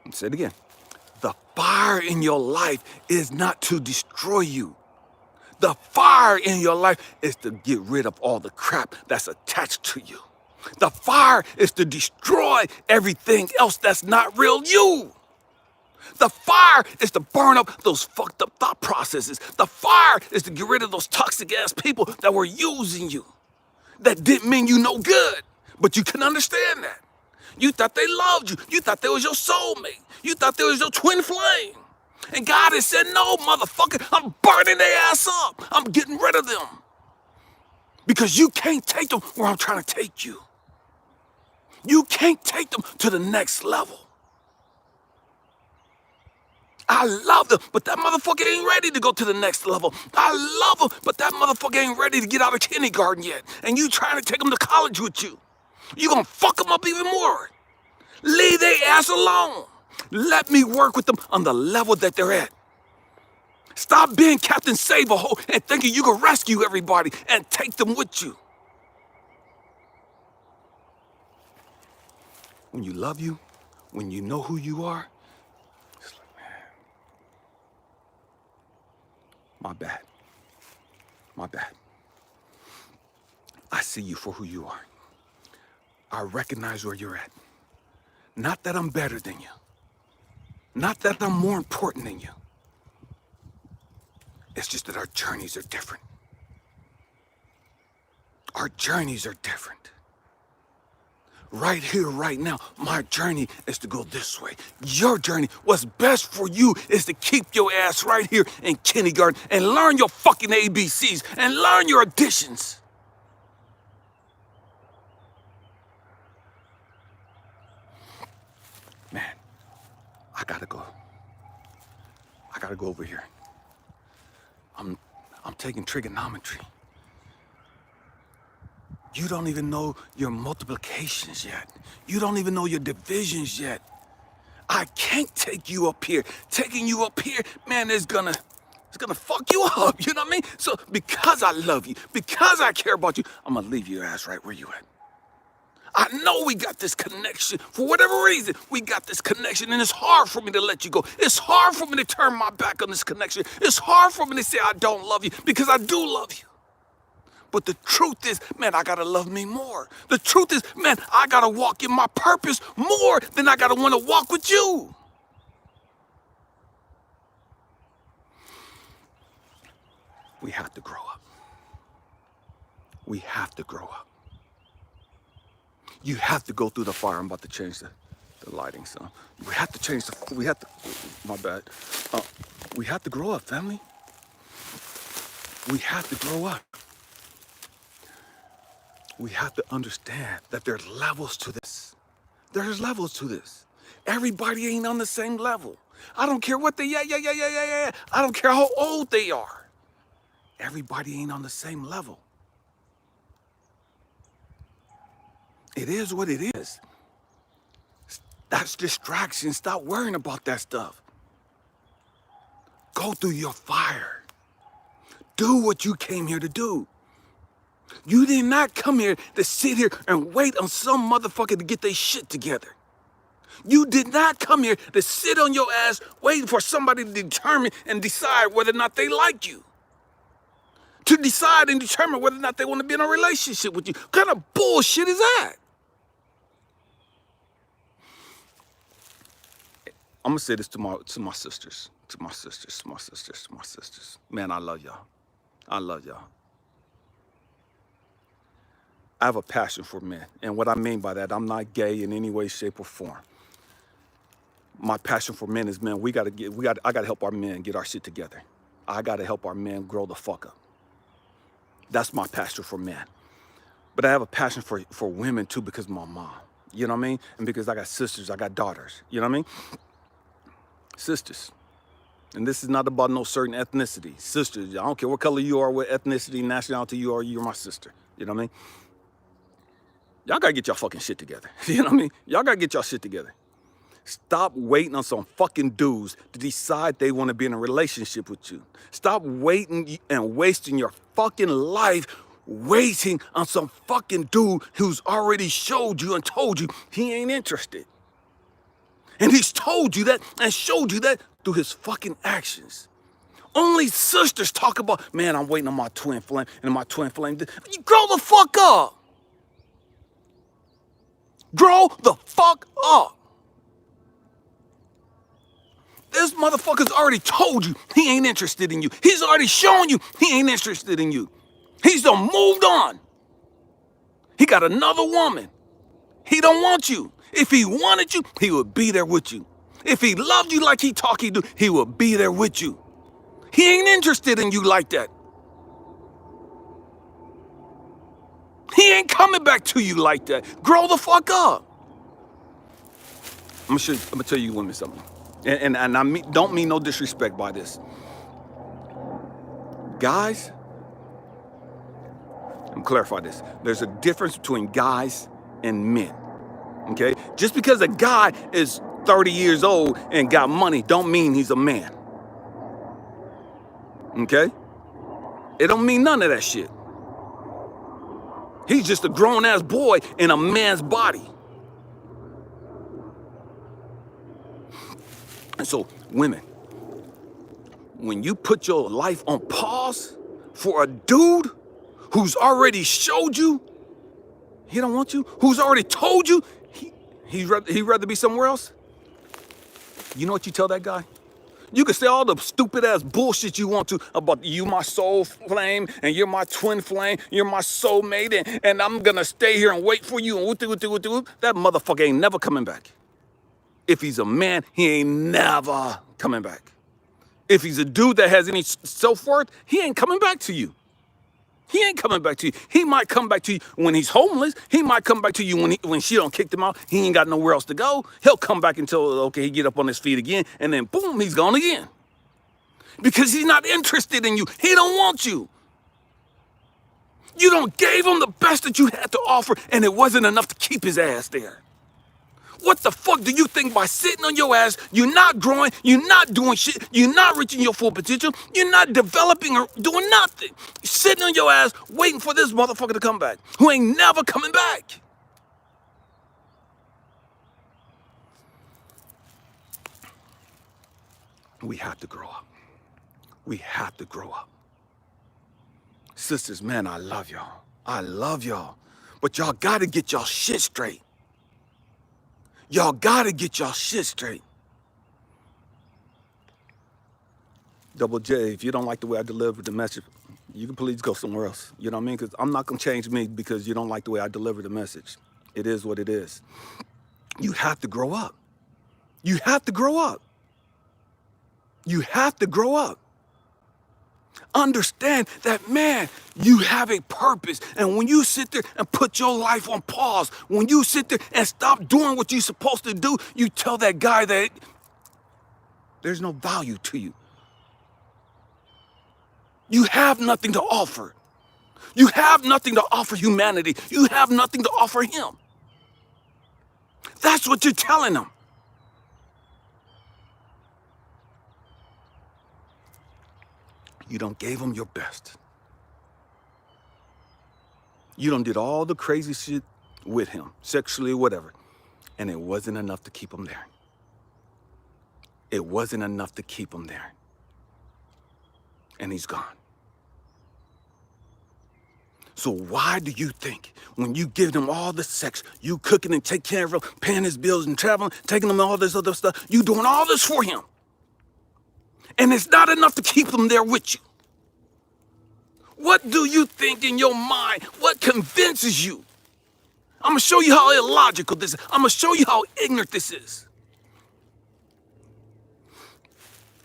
I'll say it again. The fire in your life is not to destroy you. The fire in your life is to get rid of all the crap that's attached to you. The fire is to destroy everything else that's not real you. The fire is to burn up those fucked up thought processes. The fire is to get rid of those toxic ass people that were using you. That didn't mean you no good, but you can understand that. You thought they loved you. You thought they was your soulmate. You thought they was your twin flame. And God has said, no, motherfucker, I'm burning their ass up. I'm getting rid of them. Because you can't take them where I'm trying to take you. You can't take them to the next level. I love them, but that motherfucker ain't ready to go to the next level. I love them, but that motherfucker ain't ready to get out of kindergarten yet. And you trying to take them to college with you. You gonna fuck them up even more. Leave their ass alone. Let me work with them on the level that they're at. Stop being Captain Save-A-Hole and thinking you can rescue everybody and take them with you. When you love you, when you know who you are, it's like, man, my bad. My bad. I see you for who you are. I recognize where you're at. Not that I'm better than you. Not that I'm more important than you. It's just that our journeys are different. Our journeys are different. Right here, right now, my journey is to go this way. Your journey, what's best for you is to keep your ass right here in kindergarten and learn your fucking ABCs and learn your additions. Man, I gotta go. I gotta go over here. I'm taking trigonometry. You don't even know your multiplications yet. You don't even know your divisions yet. I can't take you up here. Taking you up here, man, it's gonna fuck you up, you know what I mean? So because I love you, because I care about you, I'm gonna leave your ass right where you at. I know we got this connection. For whatever reason, we got this connection, and it's hard for me to let you go. It's hard for me to turn my back on this connection. It's hard for me to say I don't love you, because I do love you. But the truth is, man, I gotta love me more. The truth is, man, I gotta walk in my purpose more than I gotta wanna walk with you. We have to grow up. We have to grow up. You have to go through the fire. I'm about to change the lighting, so. We have to change my bad. We have to grow up, family. We have to grow up. We have to understand that there's levels to this. There's levels to this. Everybody ain't on the same level. I don't care what they, I don't care how old they are. Everybody ain't on the same level. It is what it is. That's distraction. Stop worrying about that stuff. Go through your fire. Do what you came here to do. You did not come here to sit here and wait on some motherfucker to get their shit together. You did not come here to sit on your ass waiting for somebody to determine and decide whether or not they like you. To decide and determine whether or not they want to be in a relationship with you. What kind of bullshit is that? I'm gonna say this to my sisters, to my sisters. Man, I love y'all. I love y'all. I have a passion for men, and what I mean by that, I'm not gay in any way, shape, or form. My passion for men is, man, I gotta help our men get our shit together. I gotta help our men grow the fuck up. That's my passion for men. But I have a passion for women too, because of my mom. You know what I mean? And because I got sisters, I got daughters. You know what I mean? Sisters. And this is not about no certain ethnicity. Sisters, I don't care what color you are, what ethnicity, nationality you are, you're my sister. You know what I mean? Y'all gotta get y'all fucking shit together. You know what I mean? Y'all gotta get y'all shit together. Stop waiting on some fucking dudes to decide they want to be in a relationship with you. Stop waiting and wasting your fucking life waiting on some fucking dude who's already showed you and told you he ain't interested. And he's told you that and showed you that through his fucking actions. Only sisters talk about, man, I'm waiting on my twin flame and my twin flame. You grow the fuck up. Grow the fuck up. This motherfucker's already told you he ain't interested in you. He's already shown you he ain't interested in you. He's done moved on. He got another woman. He don't want you. If he wanted you, he would be there with you. If he loved you like he talk he do, he would be there with you. He ain't interested in you like that. He ain't coming back to you like that. Grow the fuck up. I'm gonna tell you women something. And don't mean no disrespect by this. Guys, let me clarify this. There's a difference between guys and men, okay? Just because a guy is 30 years old and got money don't mean he's a man, okay? It don't mean none of that shit. He's just a grown-ass boy in a man's body. And so, women, when you put your life on pause for a dude who's already showed you he don't want you, who's already told you he'd rather be somewhere else, you know what you tell that guy? You can say all the stupid ass bullshit you want to about you my soul flame and you're my twin flame, you're my soulmate, and I'm gonna stay here and wait for you and that motherfucker ain't never coming back. If he's a man, he ain't never coming back. If he's a dude that has any self-worth, he ain't coming back to you. He ain't coming back to you. He might come back to you when he's homeless. He might come back to you when she don't kick him out. He ain't got nowhere else to go. He'll come back until, okay, he get up on his feet again, and then boom, he's gone again. Because he's not interested in you. He don't want you. You don't gave him the best that you had to offer, and it wasn't enough to keep his ass there. What the fuck do you think by sitting on your ass, you're not growing, you're not doing shit, you're not reaching your full potential, you're not developing or doing nothing. You're sitting on your ass waiting for this motherfucker to come back, who ain't never coming back. We have to grow up. We have to grow up. Sisters, man, I love y'all. I love y'all. But y'all gotta get y'all shit straight. Y'all gotta get y'all shit straight. Double J, if you don't like the way I deliver the message, you can please go somewhere else. You know what I mean? Because I'm not gonna change me because you don't like the way I deliver the message. It is what it is. You have to grow up. You have to grow up. You have to grow up. Understand that, man, you have a purpose. And when you sit there and put your life on pause, when you sit there and stop doing what you're supposed to do, you tell that guy that there's no value to you. You have nothing to offer. You have nothing to offer humanity. You have nothing to offer him. That's what you're telling him. You don't gave him your best. You done did all the crazy shit with him, sexually, whatever, and it wasn't enough to keep him there. It wasn't enough to keep him there. And he's gone. So why do you think when you give him all the sex, you cooking and take care of him, paying his bills and traveling, taking him all this other stuff, you doing all this for him? And it's not enough to keep him there with you. What do you think in your mind? What convinces you? I'm gonna show you how illogical this is. I'm gonna show you how ignorant this is.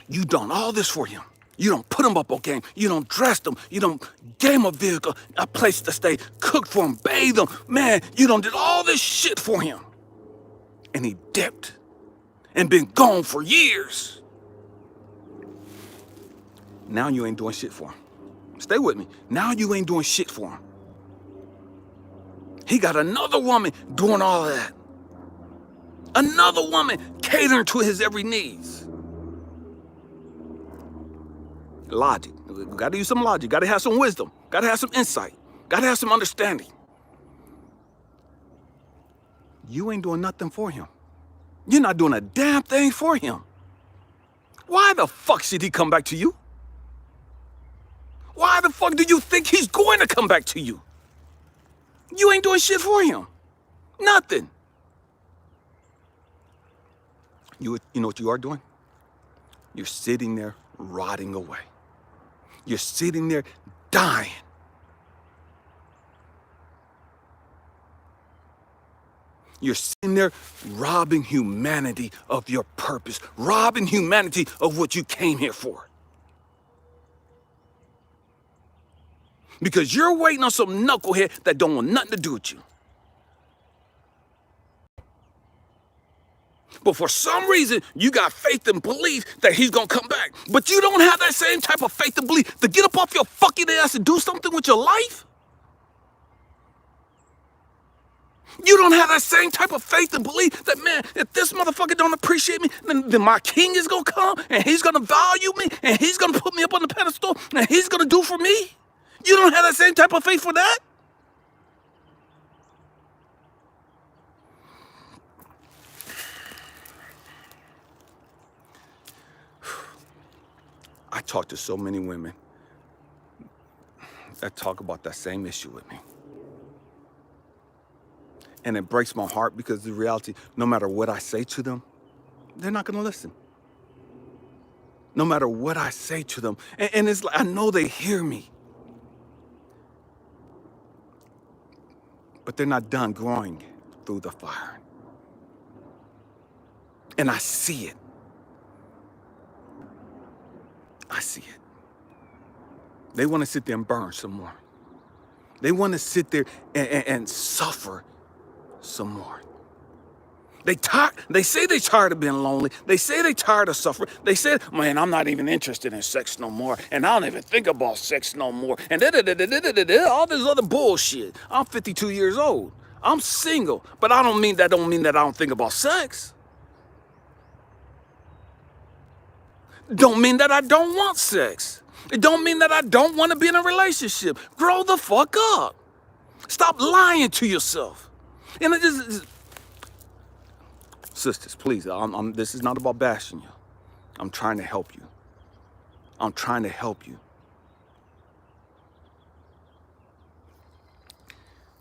You done all this for him. You don't put him up on game. You don't dress him. You don't get him a vehicle, a place to stay, cook for him, bathe him. Man, you done did all this shit for him. And he dipped and been gone for years. Now you ain't doing shit for him. Stay with me. Now you ain't doing shit for him. He got another woman doing all of that. Another woman catering to his every needs. Logic. Gotta use some logic. Gotta have some wisdom. Gotta have some insight. Gotta have some understanding. You ain't doing nothing for him. You're not doing a damn thing for him. Why the fuck should he come back to you? Why the fuck do you think he's going to come back to you? You ain't doing shit for him. Nothing. You know what you are doing? You're sitting there rotting away. You're sitting there dying. You're sitting there robbing humanity of your purpose, robbing humanity of what you came here for. Because you're waiting on some knucklehead that don't want nothing to do with you. But for some reason, you got faith and belief that he's going to come back. But you don't have that same type of faith and belief to get up off your fucking ass and do something with your life. You don't have that same type of faith and belief that, man, if this motherfucker don't appreciate me, then my king is going to come and he's going to value me and he's going to put me up on the pedestal and he's going to do for me. You don't have that same type of faith for that? I talk to so many women that talk about that same issue with me. And it breaks my heart because the reality, no matter what I say to them, they're not going to listen. No matter what I say to them. And it's like, I know they hear me. But they're not done growing through the fire. And I see it. I see it. They want to sit there and burn some more. They want to sit there and suffer some more. They say they're tired of being lonely. They say they're tired of suffering. They say, man, I'm not even interested in sex no more. And I don't even think about sex no more. And all this other bullshit. I'm 52 years old. I'm single. But I don't mean that I don't think about sex. Don't mean that I don't want sex. It don't mean that I don't want to be in a relationship. Grow the fuck up. Stop lying to yourself. And it just, sisters, please, this is not about bashing you. I'm trying to help you. I'm trying to help you.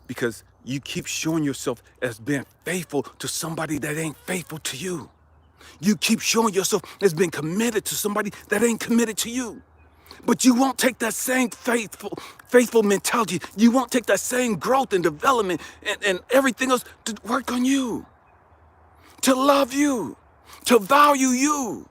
Because you keep showing yourself as being faithful to somebody that ain't faithful to you. You keep showing yourself as being committed to somebody that ain't committed to you. But you won't take that same faithful mentality. You won't take that same growth and development and everything else to work on you, to love you, to value you.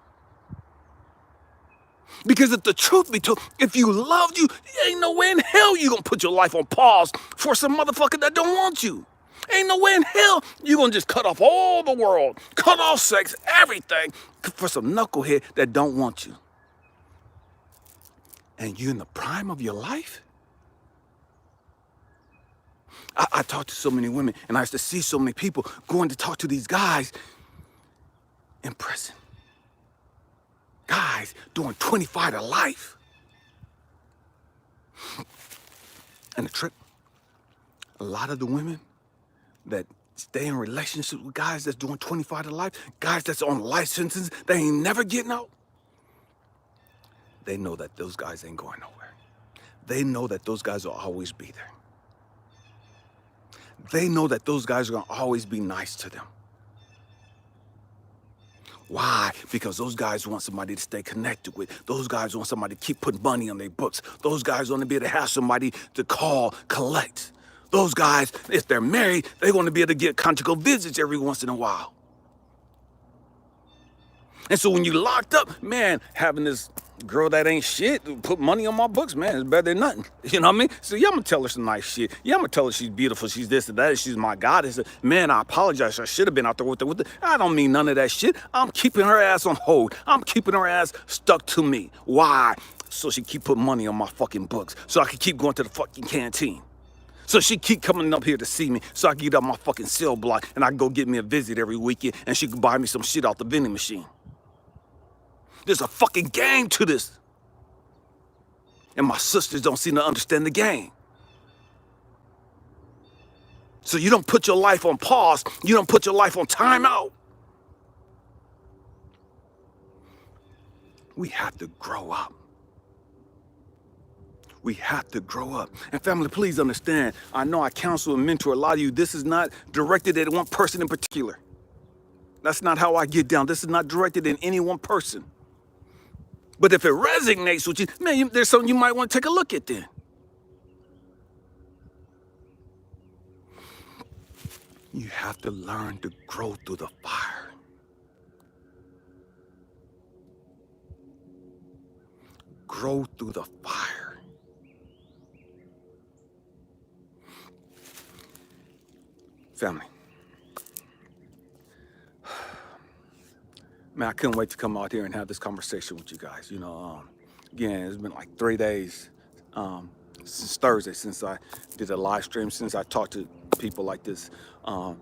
Because if the truth be told, if you loved you, ain't no way in hell you gonna put your life on pause for some motherfucker that don't want you. Ain't no way in hell you gonna just cut off all the world, cut off sex, everything, for some knucklehead that don't want you. And you in the prime of your life? I talk to so many women, and I used to see so many people going to talk to these guys in prison. Guys doing 25 to life. And the trick, a lot of the women that stay in relationships with guys that's doing 25 to life, guys that's on life sentences, they ain't never getting out. They know that those guys ain't going nowhere. They know that those guys will always be there. They know that those guys are going to always be nice to them. Why? Because those guys want somebody to stay connected with. Those guys want somebody to keep putting money on their books. Those guys want to be able to have somebody to call, collect. Those guys, if they're married, they want to be able to get conjugal visits every once in a while. And so when you locked up, man, having this girl that ain't shit put money on my books, man, it's better than nothing. You know what I mean? So yeah, I'm gonna tell her some nice shit. Yeah, I'm gonna tell her she's beautiful, she's this and that, she's my goddess. Man, I apologize, I should have been out there with her. I don't mean none of that shit. I'm keeping her ass on hold. I'm keeping her ass stuck to me. Why? So she keep putting money on my fucking books, so I can keep going to the fucking canteen. So she keep coming up here to see me, so I can get up my fucking cell block and I can go get me a visit every weekend and she can buy me some shit off the vending machine. There's a fucking game to this. And my sisters don't seem to understand the game. So you don't put your life on pause. You don't put your life on timeout. We have to grow up. We have to grow up. And family, please understand, I know I counsel and mentor a lot of you. This is not directed at one person in particular. That's not how I get down. This is not directed at any one person. But if it resonates with you, man, there's something you might want to take a look at then. You have to learn to grow through the fire. Grow through the fire. Family. Man, I couldn't wait to come out here and have this conversation with you guys. Again, it's been like 3 days since Thursday, since I did a live stream, since I talked to people like this. I'm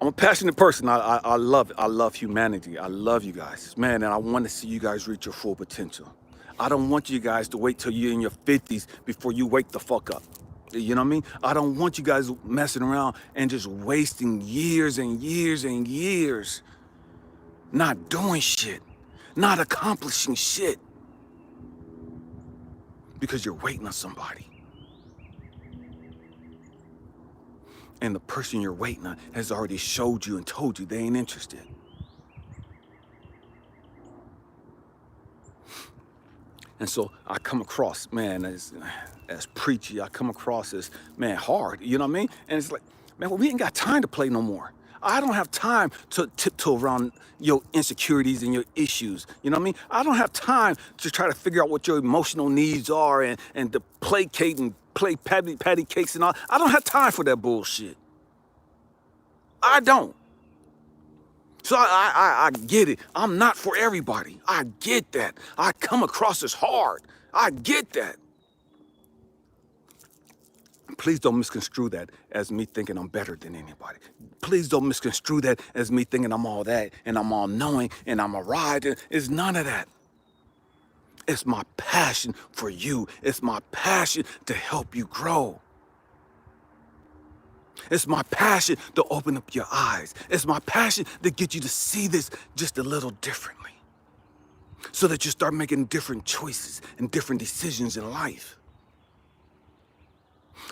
a passionate person. I love it. I love humanity. I love you guys, man, and I want to see you guys reach your full potential. I don't want you guys to wait till you're in your 50s before you wake the fuck up. You know what I mean? I don't want you guys messing around and just wasting years and years and years not doing shit, not accomplishing shit because you're waiting on somebody. And the person you're waiting on has already showed you and told you they ain't interested. And so I come across, man, as preachy, I come across as, man, hard, you know what I mean? And it's like, man, well, we ain't got time to play no more. I don't have time to tiptoe around your insecurities and your issues, you know what I mean? I don't have time to try to figure out what your emotional needs are and to placate and play patty cakes and all. I don't have time for that bullshit. I don't. So I get it. I'm not for everybody. I get that. I come across as hard. I get that. Please don't misconstrue that as me thinking I'm better than anybody. Please don't misconstrue that as me thinking I'm all that and I'm all knowing and I'm a ride. It's none of that. It's my passion for you. It's my passion to help you grow. It's my passion to open up your eyes. It's my passion to get you to see this just a little differently so that you start making different choices and different decisions in life.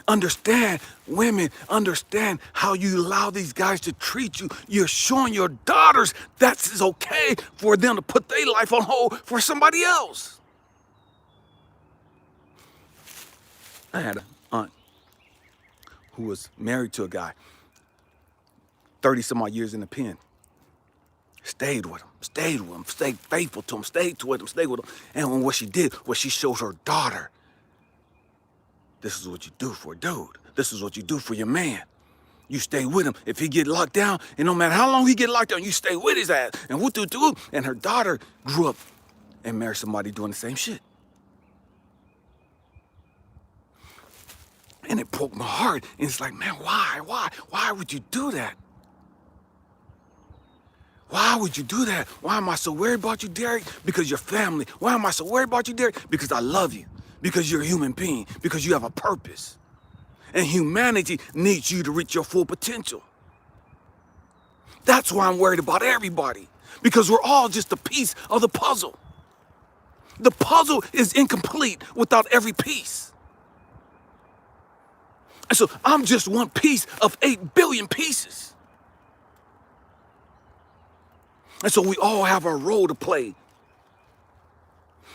Understand, women, understand how you allow these guys to treat you. You're showing your daughters that it's okay for them to put their life on hold for somebody else. I had an aunt who was married to a guy, 30 some odd years in the pen. Stayed with him, stayed faithful to him, stayed with him. And what she did was she showed her daughter, this is what you do for a dude. This is what you do for your man. You stay with him. If he get locked down, and no matter how long he get locked down, you stay with his ass. And whoop-doo-doo. And her daughter grew up and married somebody doing the same shit. And it broke my heart. And it's like, man, why would you do that? Why would you do that? Why am I so worried about you, Derek? Because you're family. Why am I so worried about you, Derek? Because I love you. Because you're a human being. Because you have a purpose. And humanity needs you to reach your full potential. That's why I'm worried about everybody. Because we're all just a piece of the puzzle. The puzzle is incomplete without every piece. And so I'm just one piece of 8 billion pieces. And so we all have our role to play.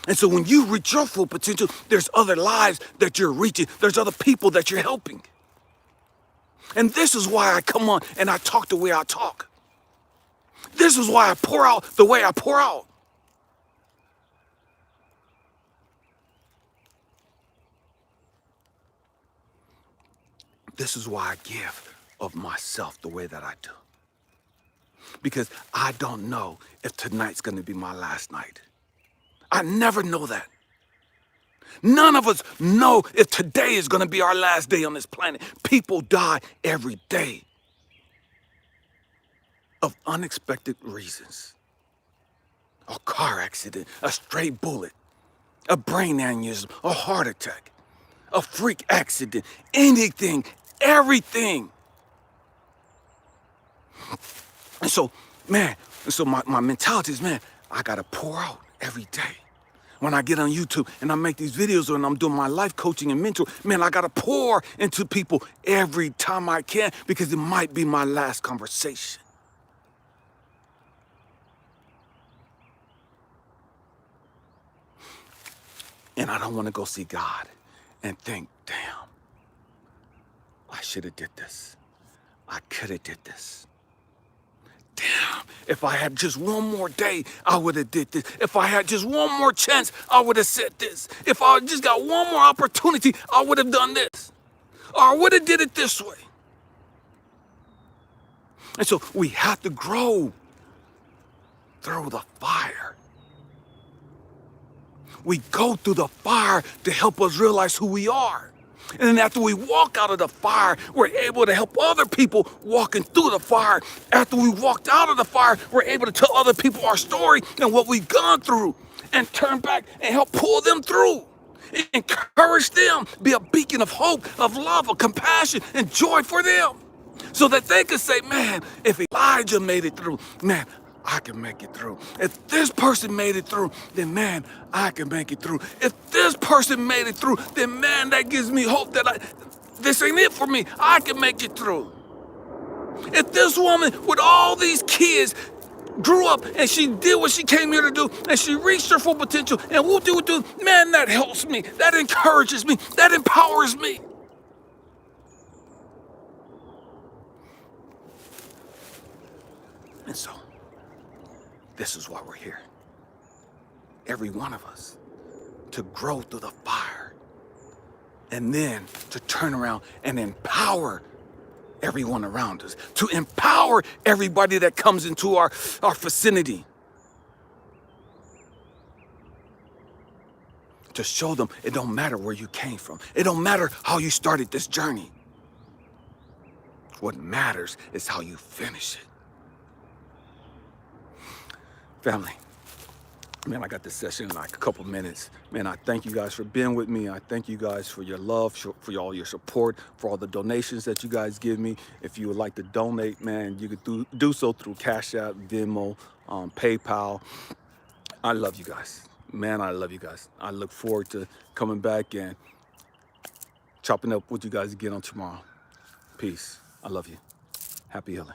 And so when you reach your full potential, there's other lives that you're reaching. There's other people that you're helping. And this is why I come on and I talk the way I talk. This is why I pour out the way I pour out. This is why I give of myself the way that I do. Because I don't know if tonight's going to be my last night. I never know that. None of us know if today is going to be our last day on this planet. People die every day of unexpected reasons. A car accident, a stray bullet, a brain aneurysm, a heart attack, a freak accident, anything, everything. And so, man, my mentality is, man, I got to pour out every day. When I get on YouTube and I make these videos and I'm doing my life coaching and mentor, man, I got to pour into people every time I can because it might be my last conversation. And I don't want to go see God and think, damn, I should have did this. I could have did this. Damn, if I had just one more day, I would have did this. If I had just one more chance, I would have said this. If I just got one more opportunity, I would have done this. Or I would have did it this way. And so we have to grow. through the fire. We go through the fire to help us realize who we are. And then after we walk out of the fire, we're able to help other people walking through the fire. After we walked out of the fire, we're able to tell other people our story and what we've gone through and turn back and help pull them through. Encourage them, be a beacon of hope, of love, of compassion, and joy for them. So that they could say, man, if Elijah made it through, man, I can make it through. If this person made it through, then man, I can make it through. If this person made it through, then man, that gives me hope that this ain't it for me. I can make it through. If this woman with all these kids grew up and she did what she came here to do and she reached her full potential and we'll do, man, that helps me. That encourages me. That empowers me. And so, this is why we're here. Every one of us, to grow through the fire and then to turn around and empower everyone around us, to empower everybody that comes into our vicinity, to show them it don't matter where you came from. It don't matter how you started this journey. What matters is how you finish it. Family, man, I got this session in like a couple minutes. Man, I thank you guys for being with me. I thank you guys for your love, for all your support, for all the donations that you guys give me. If you would like to donate, man, you could do so through CashApp, Venmo, PayPal. I love you guys. Man, I love you guys. I look forward to coming back and chopping up with you guys again on tomorrow. Peace. I love you. Happy healing.